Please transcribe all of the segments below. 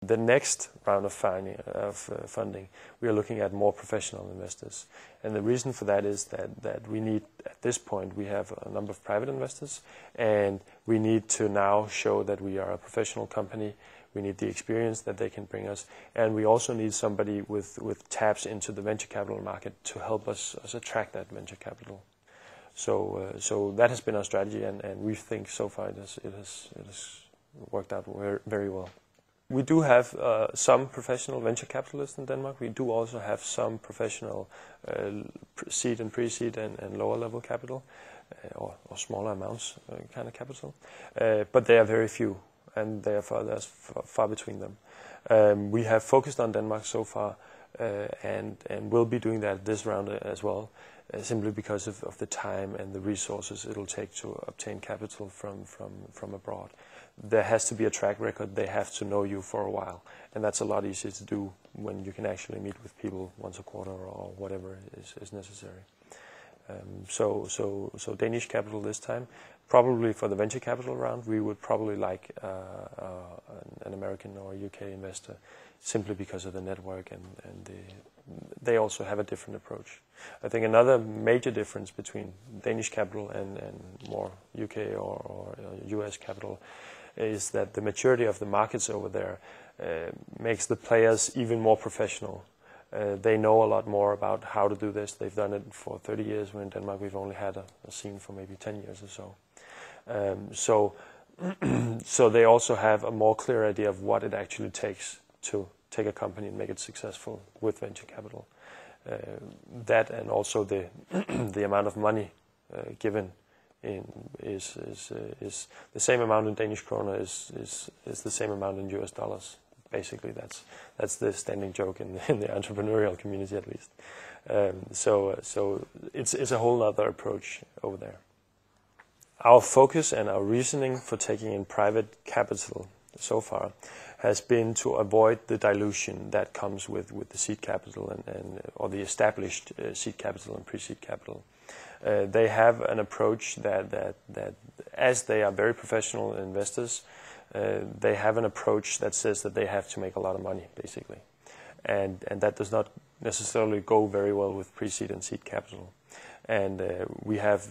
The next round of funding, we are looking at more professional investors. And the reason for that is that we need, at this point, we have a number of private investors, and we need to now show that we are a professional company. We need the experience that they can bring us, and we also need somebody with taps into the venture capital market to help us attract that venture capital. So that has been our strategy, and we think so far it has worked out very well. We do have some professional venture capitalists in Denmark. We do also have some professional seed and pre-seed and lower level capital, or smaller amounts kind of capital. But they are very few, and therefore there's far between them. We have focused on Denmark so far, and will be doing that this round as well, simply because of the time and the resources it'll take to obtain capital from abroad. There has to be a track record. They have to know you for a while, and that's a lot easier to do when you can actually meet with people once a quarter or whatever is necessary. So Danish capital this time. Probably for the venture capital round, we would probably like an American or UK investor, simply because of the network and they also have a different approach. I think another major difference between Danish capital and more UK or US capital is that the maturity of the markets over there makes the players even more professional. They know a lot more about how to do this. They've done it for 30 years, when in Denmark we've only had a scene for maybe 10 years or so. So they also have a more clear idea of what it actually takes to take a company and make it successful with venture capital. That, and also the amount of money given is the same amount in Danish kroner is the same amount in US dollars. Basically, that's the standing joke in the entrepreneurial community, at least. So it's a whole other approach over there. Our focus and our reasoning for taking in private capital so far has been to avoid the dilution that comes with the seed capital or the established seed capital and pre-seed capital. They have an approach that as they are very professional investors, they have an approach that says that they have to make a lot of money, basically, and that does not necessarily go very well with pre-seed and seed capital. And we have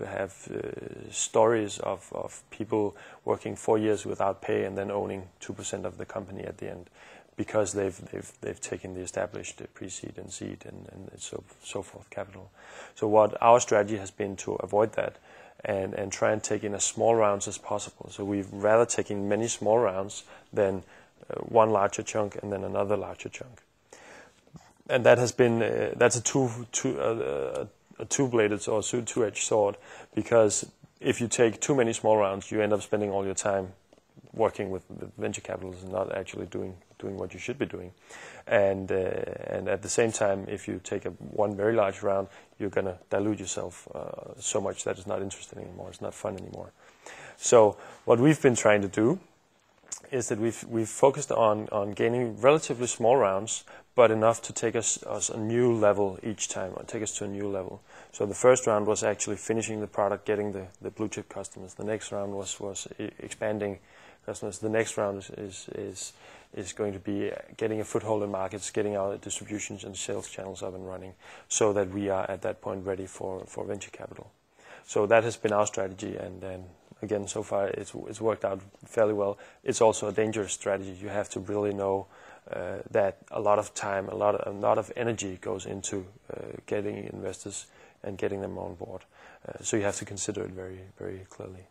stories of people working 4 years without pay and then owning 2% of the company at the end, because they've taken the established pre-seed and seed and so forth capital. So what our strategy has been to avoid that and try and take in as small rounds as possible. So we've rather taken many small rounds than one larger chunk and then another larger chunk. And that has been that's a two-bladed or two-edged sword, because if you take too many small rounds, you end up spending all your time working with venture capitalists and not actually doing what you should be doing. And at the same time, if you take one very large round, you're going to dilute yourself so much that it's not interesting anymore. It's not fun anymore. So what we've been trying to do is that we've focused on gaining relatively small rounds, but enough to take us a new level each time, or take us to a new level. So the first round was actually finishing the product, getting the blue chip customers. The next round was expanding customers. The next round is going to be getting a foothold in markets, getting our distributions and sales channels up and running, so that we are at that point ready for venture capital. So that has been our strategy, and then again, so far it's worked out fairly well. It's also a dangerous strategy. You have to really know that a lot of time, a lot of energy goes into getting investors and getting them on board. So you have to consider it very, very clearly.